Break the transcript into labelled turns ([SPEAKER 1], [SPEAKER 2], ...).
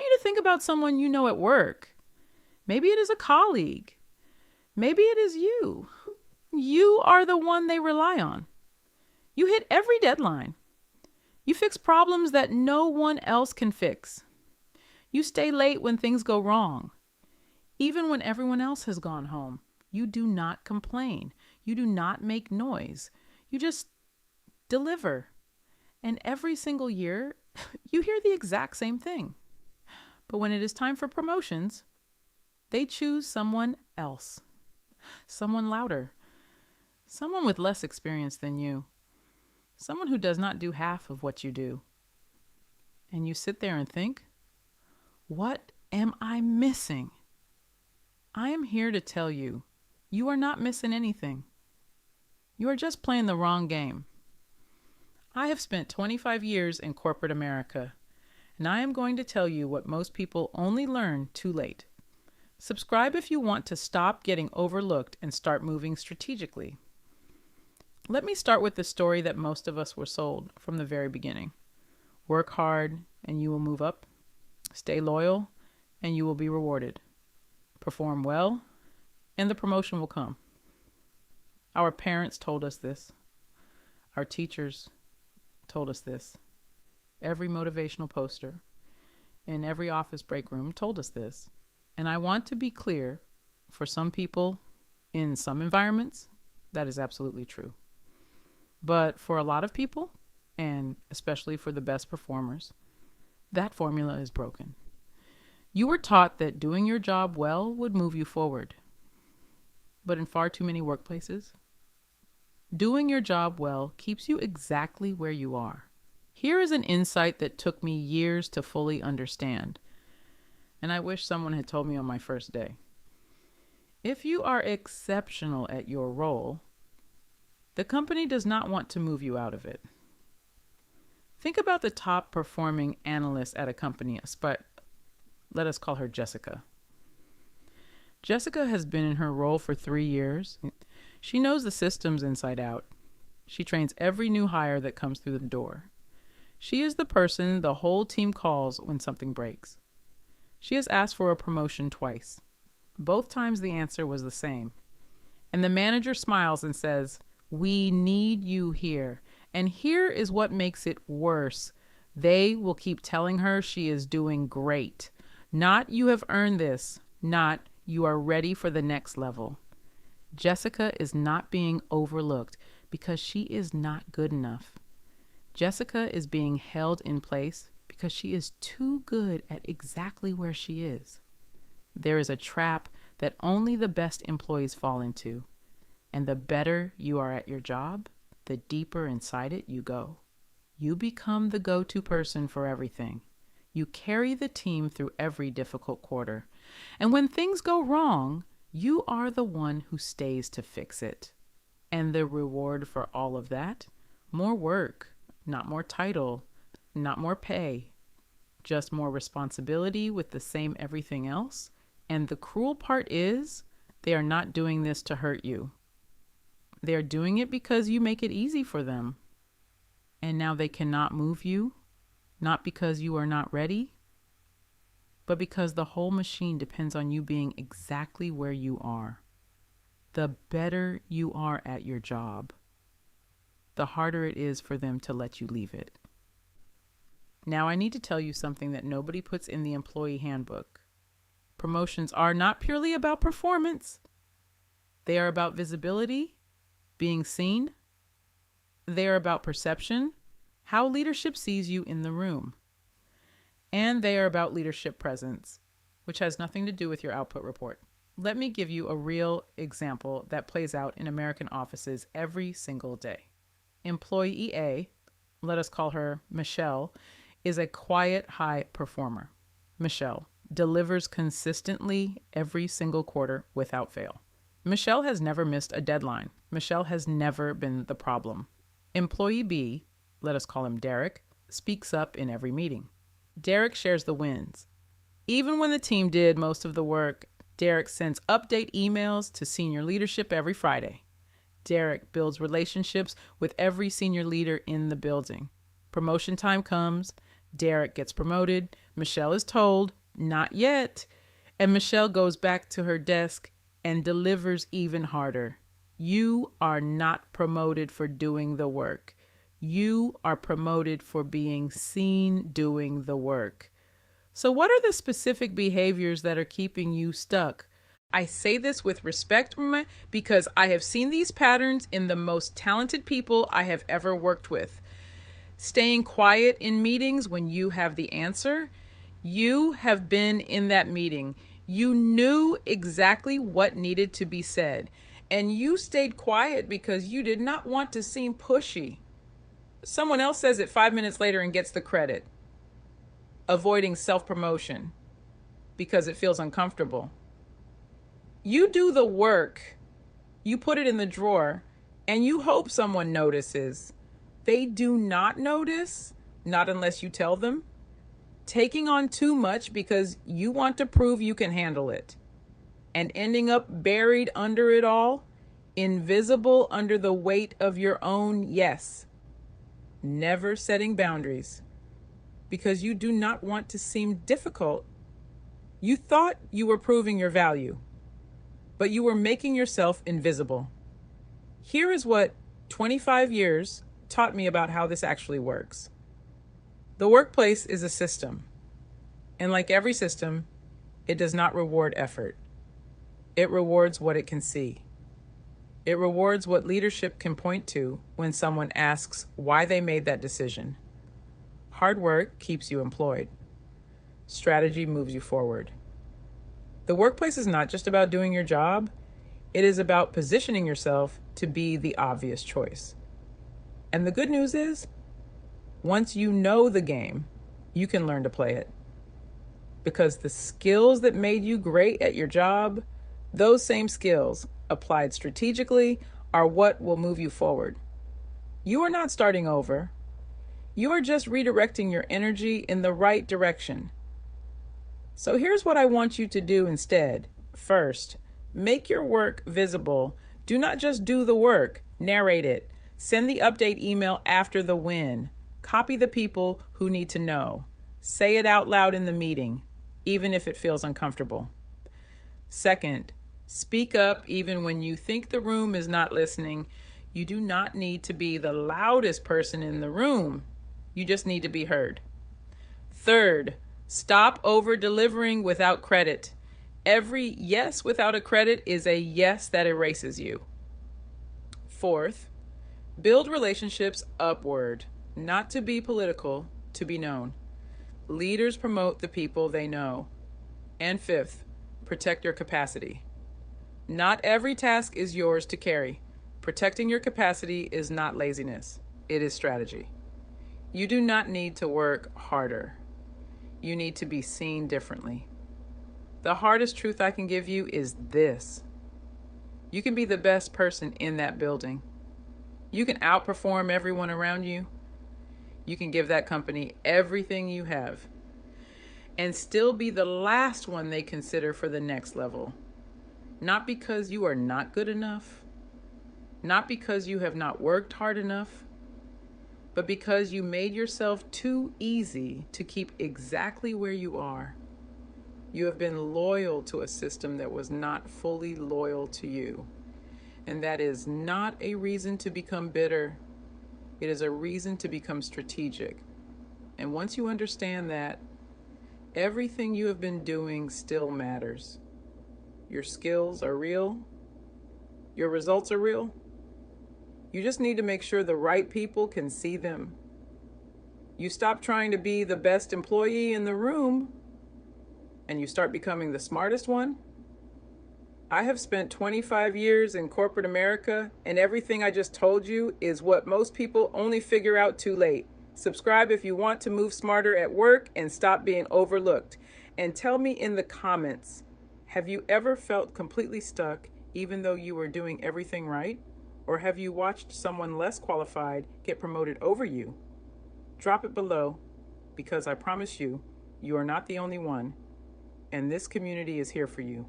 [SPEAKER 1] want you to think about someone you know at work. Maybe it is a colleague. Maybe it is you. You are the one they rely on. You hit every deadline. You fix problems that no one else can fix. You stay late when things go wrong. Even when everyone else has gone home, you do not complain. You do not make noise. You just deliver. And every single year, you hear the exact same thing. But when it is time for promotions, they choose someone else. Someone louder. Someone with less experience than you. Someone who does not do half of what you do. And you sit there and think, what am I missing? I am here to tell you, you are not missing anything. You are just playing the wrong game. I have spent 25 years in corporate America, and I am going to tell you what most people only learn too late. Subscribe if you want to stop getting overlooked and start moving strategically. Let me start with the story that most of us were sold from the very beginning. Work hard and you will move up. Stay loyal and you will be rewarded. Perform well and the promotion will come. Our parents told us this. Our teachers told us this. Every motivational poster in every office break room told us this. And I want to be clear, for some people in some environments, that is absolutely true. But for a lot of people, and especially for the best performers, that formula is broken. You were taught that doing your job well would move you forward. But in far too many workplaces, doing your job well keeps you exactly where you are. Here is an insight that took me years to fully understand, and I wish someone had told me on my first day. If you are exceptional at your role, the company does not want to move you out of it. Think about the top performing analyst at a company, but let us call her Jessica. Jessica has been in her role for 3 years. She knows the systems inside out. She trains every new hire that comes through the door. She is the person the whole team calls when something breaks. She has asked for a promotion twice. Both times the answer was the same. And the manager smiles and says, "We need you here." And here is what makes it worse. They will keep telling her she is doing great. Not "you have earned this," not "you are ready for the next level." Jessica is not being overlooked because she is not good enough. Jessica is being held in place because she is too good at exactly where she is. There is a trap that only the best employees fall into. And the better you are at your job, the deeper inside it you go. You become the go-to person for everything. You carry the team through every difficult quarter. And when things go wrong, you are the one who stays to fix it. And the reward for all of that? More work, not more title, not more pay, just more responsibility with the same everything else. And the cruel part is, they are not doing this to hurt you. They are doing it because you make it easy for them. And now they cannot move you, not because you are not ready, but because the whole machine depends on you being exactly where you are. The better you are at your job, the harder it is for them to let you leave it. Now I need to tell you something that nobody puts in the employee handbook. Promotions are not purely about performance. They are about visibility, being seen. They are about perception, how leadership sees you in the room. And they are about leadership presence, which has nothing to do with your output report. Let me give you a real example that plays out in American offices every single day. Employee A, let us call her Michelle, is a quiet, high performer. Michelle delivers consistently every single quarter without fail. Michelle has never missed a deadline. Michelle has never been the problem. Employee B, let us call him Derek, speaks up in every meeting. Derek shares the wins. Even when the team did most of the work, Derek sends update emails to senior leadership every Friday. Derek builds relationships with every senior leader in the building. Promotion time comes, Derek gets promoted, Michelle is told, "Not yet." And Michelle goes back to her desk and delivers even harder. You are not promoted for doing the work. You are promoted for being seen doing the work. So, what are the specific behaviors that are keeping you stuck? I say this with respect because I have seen these patterns in the most talented people I have ever worked with. Staying quiet in meetings when you have the answer. You have been in that meeting. You knew exactly what needed to be said, and you stayed quiet because you did not want to seem pushy. Someone else says it 5 minutes later and gets the credit. Avoiding self-promotion because it feels uncomfortable. You do the work, you put it in the drawer, and you hope someone notices. They do not notice, not unless you tell them. Taking on too much because you want to prove you can handle it, and ending up buried under it all, invisible under the weight of your own yes. Never setting boundaries because you do not want to seem difficult. You thought you were proving your value, but you were making yourself invisible. Here is what 25 years taught me about how this actually works. The workplace is a system, and like every system, it does not reward effort. It rewards what it can see. It rewards what leadership can point to when someone asks why they made that decision. Hard work keeps you employed. Strategy moves you forward. The workplace is not just about doing your job. It is about positioning yourself to be the obvious choice. And the good news is, once you know the game, you can learn to play it. Because the skills that made you great at your job, those same skills applied strategically are what will move you forward. You are not starting over. You are just redirecting your energy in the right direction. So here's what I want you to do instead. First, make your work visible. Do not just do the work, narrate it. Send the update email after the win. Copy the people who need to know. Say it out loud in the meeting, even if it feels uncomfortable. Second, speak up even when you think the room is not listening. You do not need to be the loudest person in the room. You just need to be heard. Third, stop over-delivering without credit. Every yes without a credit is a yes that erases you. Fourth, build relationships upward, not to be political, to be known. Leaders promote the people they know. And fifth, protect your capacity. Not every task is yours to carry. Protecting your capacity is not laziness. It is strategy. You do not need to work harder. You need to be seen differently. The hardest truth I can give you is this. You can be the best person in that building. You can outperform everyone around you. You can give that company everything you have and still be the last one they consider for the next level. Not because you are not good enough, not because you have not worked hard enough, but because you made yourself too easy to keep exactly where you are. You have been loyal to a system that was not fully loyal to you. And that is not a reason to become bitter. It is a reason to become strategic. And once you understand that, everything you have been doing still matters. Your skills are real. Your results are real. You just need to make sure the right people can see them. You stop trying to be the best employee in the room and you start becoming the smartest one. I have spent 25 years in corporate America, and everything I just told you is what most people only figure out too late. Subscribe if you want to move smarter at work and stop being overlooked. And tell me in the comments, have you ever felt completely stuck even though you were doing everything right? Or have you watched someone less qualified get promoted over you? Drop it below, because I promise you, you are not the only one, and this community is here for you.